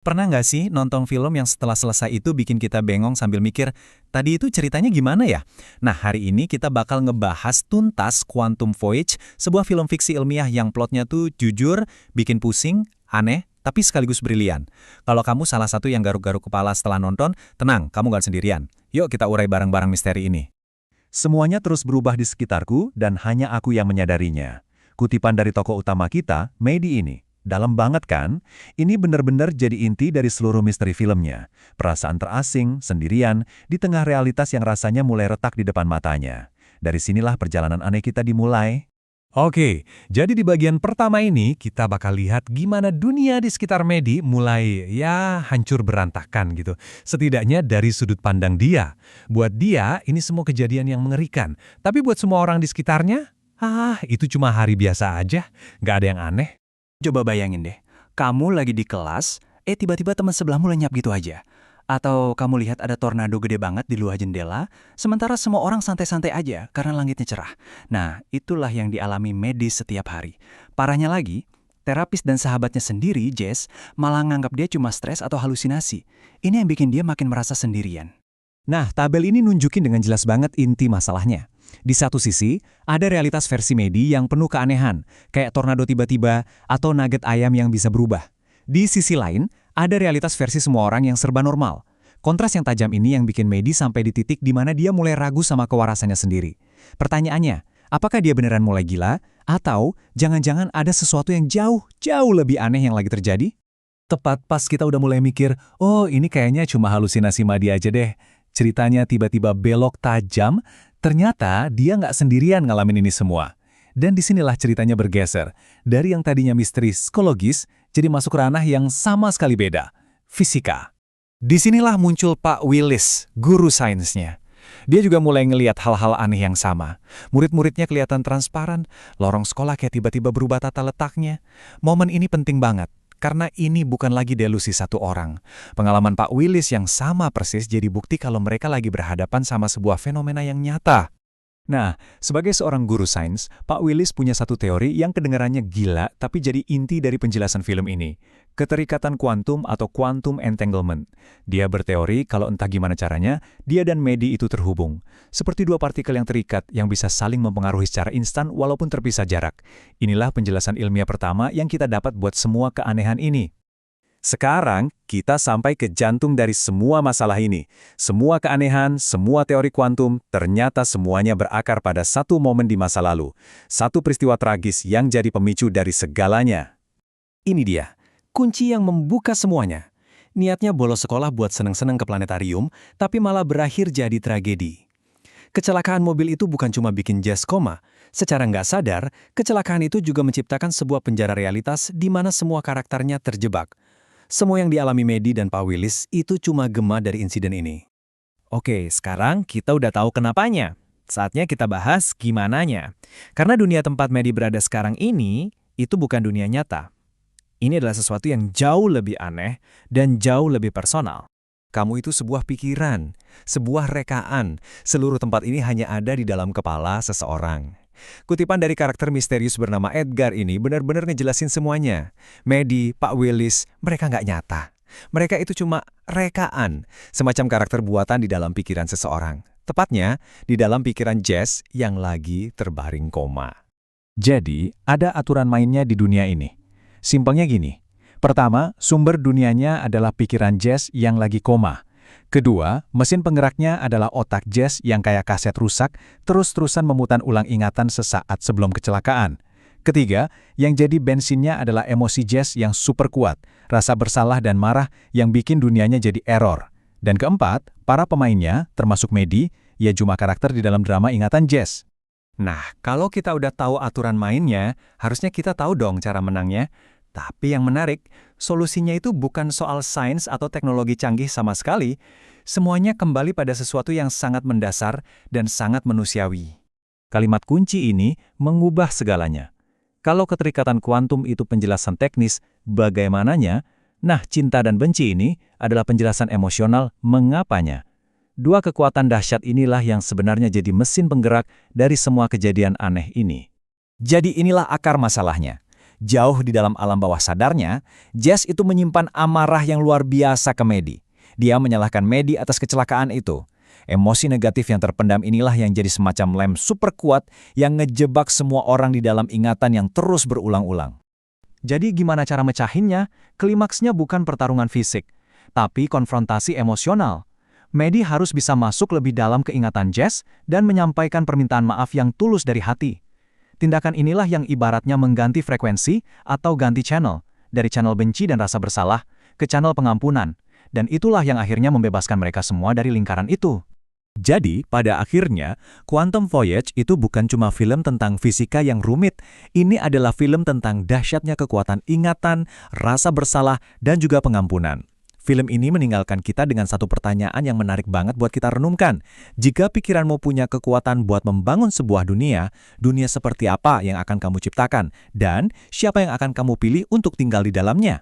Pernah nggak sih nonton film yang setelah selesai itu bikin kita bengong sambil mikir, tadi itu ceritanya gimana ya? Nah, hari ini kita bakal ngebahas tuntas Quantum Voyage, sebuah film fiksi ilmiah yang plotnya tuh jujur, bikin pusing, aneh, tapi sekaligus brilian. Kalau kamu salah satu yang garuk-garuk kepala setelah nonton, tenang, kamu nggak sendirian. Yuk kita urai barang-barang misteri ini. Semuanya terus berubah di sekitarku dan hanya aku yang menyadarinya. Kutipan dari tokoh utama kita, Maddie ini. Dalam banget kan? Ini benar-benar jadi inti dari seluruh misteri filmnya. Perasaan terasing, sendirian, di tengah realitas yang rasanya mulai retak di depan matanya. Dari sinilah perjalanan aneh kita dimulai. Oke, jadi di bagian pertama ini kita bakal lihat gimana dunia di sekitar Maddie mulai hancur berantakan gitu. Setidaknya dari sudut pandang dia. Buat dia ini semua kejadian yang mengerikan. Tapi buat semua orang di sekitarnya, itu cuma hari biasa aja. Nggak ada yang aneh. Coba bayangin deh, kamu lagi di kelas, tiba-tiba teman sebelahmu lenyap gitu aja. Atau kamu lihat ada tornado gede banget di luar jendela, sementara semua orang santai-santai aja karena langitnya cerah. Nah, itulah yang dialami Maddie setiap hari. Parahnya lagi, terapis dan sahabatnya sendiri, Jess, malah nganggap dia cuma stres atau halusinasi. Ini yang bikin dia makin merasa sendirian. Nah, tabel ini nunjukin dengan jelas banget inti masalahnya. Di satu sisi, ada realitas versi Maddie yang penuh keanehan, kayak tornado tiba-tiba atau nugget ayam yang bisa berubah. Di sisi lain, ada realitas versi semua orang yang serba normal. Kontras yang tajam ini yang bikin Maddie sampai di titik di mana dia mulai ragu sama kewarasannya sendiri. Pertanyaannya, apakah dia beneran mulai gila? Atau jangan-jangan ada sesuatu yang jauh lebih aneh yang lagi terjadi? Tepat pas kita udah mulai mikir, oh ini kayaknya cuma halusinasi Maddie aja deh. Ceritanya tiba-tiba belok tajam, ternyata dia nggak sendirian ngalamin ini semua. Dan disinilah ceritanya bergeser. Dari yang tadinya misteri psikologis, jadi masuk ranah yang sama sekali beda. Fisika. Disinilah muncul Pak Willis, guru sainsnya. Dia juga mulai ngelihat hal-hal aneh yang sama. Murid-muridnya kelihatan transparan, lorong sekolah kayak tiba-tiba berubah tata letaknya. Momen ini penting banget. Karena ini bukan lagi delusi satu orang. Pengalaman Pak Willis yang sama persis jadi bukti kalau mereka lagi berhadapan sama sebuah fenomena yang nyata. Nah, sebagai seorang guru sains, Pak Willis punya satu teori yang kedengarannya gila tapi jadi inti dari penjelasan film ini. Keterikatan kuantum atau quantum entanglement. Dia berteori kalau entah gimana caranya, dia dan Maddie itu terhubung. Seperti dua partikel yang terikat yang bisa saling mempengaruhi secara instan walaupun terpisah jarak. Inilah penjelasan ilmiah pertama yang kita dapat buat semua keanehan ini. Sekarang, kita sampai ke jantung dari semua masalah ini. Semua keanehan, semua teori kuantum, ternyata semuanya berakar pada satu momen di masa lalu. Satu peristiwa tragis yang jadi pemicu dari segalanya. Ini dia, kunci yang membuka semuanya. Niatnya bolos sekolah buat seneng-seneng ke planetarium, tapi malah berakhir jadi tragedi. Kecelakaan mobil itu bukan cuma bikin Jess koma. Secara nggak sadar, kecelakaan itu juga menciptakan sebuah penjara realitas di mana semua karakternya terjebak. Semua yang dialami Maddie dan Pak Willis itu cuma gema dari insiden ini. Oke, sekarang kita udah tahu kenapanya. Saatnya kita bahas gimananya. Karena dunia tempat Maddie berada sekarang ini, itu bukan dunia nyata. Ini adalah sesuatu yang jauh lebih aneh dan jauh lebih personal. Kamu itu sebuah pikiran, sebuah rekaan. Seluruh tempat ini hanya ada di dalam kepala seseorang. Kutipan dari karakter misterius bernama Edgar ini benar-benar ngejelasin semuanya. Maddie, Pak Willis, mereka nggak nyata. Mereka itu cuma rekaan, semacam karakter buatan di dalam pikiran seseorang. Tepatnya, di dalam pikiran Jess yang lagi terbaring koma. Jadi, ada aturan mainnya di dunia ini. Simpelnya gini. Pertama, sumber dunianya adalah pikiran Jess yang lagi koma. Kedua, mesin penggeraknya adalah otak Jess yang kayak kaset rusak, terus-terusan memutar ulang ingatan sesaat sebelum kecelakaan. Ketiga, yang jadi bensinnya adalah emosi Jess yang super kuat, rasa bersalah dan marah yang bikin dunianya jadi error. Dan keempat, para pemainnya, termasuk Maddie, ya cuma karakter di dalam drama ingatan Jess. Nah, kalau kita udah tahu aturan mainnya, harusnya kita tahu dong cara menangnya. Tapi yang menarik, solusinya itu bukan soal sains atau teknologi canggih sama sekali. Semuanya kembali pada sesuatu yang sangat mendasar dan sangat manusiawi. Kalimat kunci ini mengubah segalanya. Kalau keterikatan kuantum itu penjelasan teknis, bagaimananya? Nah, cinta dan benci ini adalah penjelasan emosional mengapanya. Dua kekuatan dahsyat inilah yang sebenarnya jadi mesin penggerak dari semua kejadian aneh ini. Jadi inilah akar masalahnya. Jauh di dalam alam bawah sadarnya, Jess itu menyimpan amarah yang luar biasa ke Maddie. Dia menyalahkan Maddie atas kecelakaan itu. Emosi negatif yang terpendam inilah yang jadi semacam lem super kuat yang ngejebak semua orang di dalam ingatan yang terus berulang-ulang. Jadi gimana cara mecahinnya? Klimaksnya bukan pertarungan fisik, tapi konfrontasi emosional. Maddie harus bisa masuk lebih dalam keingatan Jess dan menyampaikan permintaan maaf yang tulus dari hati. Tindakan inilah yang ibaratnya mengganti frekuensi atau ganti channel, dari channel benci dan rasa bersalah ke channel pengampunan, dan itulah yang akhirnya membebaskan mereka semua dari lingkaran itu. Jadi, pada akhirnya, Quantum Voyage itu bukan cuma film tentang fisika yang rumit. Ini adalah film tentang dahsyatnya kekuatan ingatan, rasa bersalah, dan juga pengampunan. Film ini meninggalkan kita dengan satu pertanyaan yang menarik banget buat kita renungkan. Jika pikiranmu punya kekuatan buat membangun sebuah dunia, dunia seperti apa yang akan kamu ciptakan? Dan siapa yang akan kamu pilih untuk tinggal di dalamnya?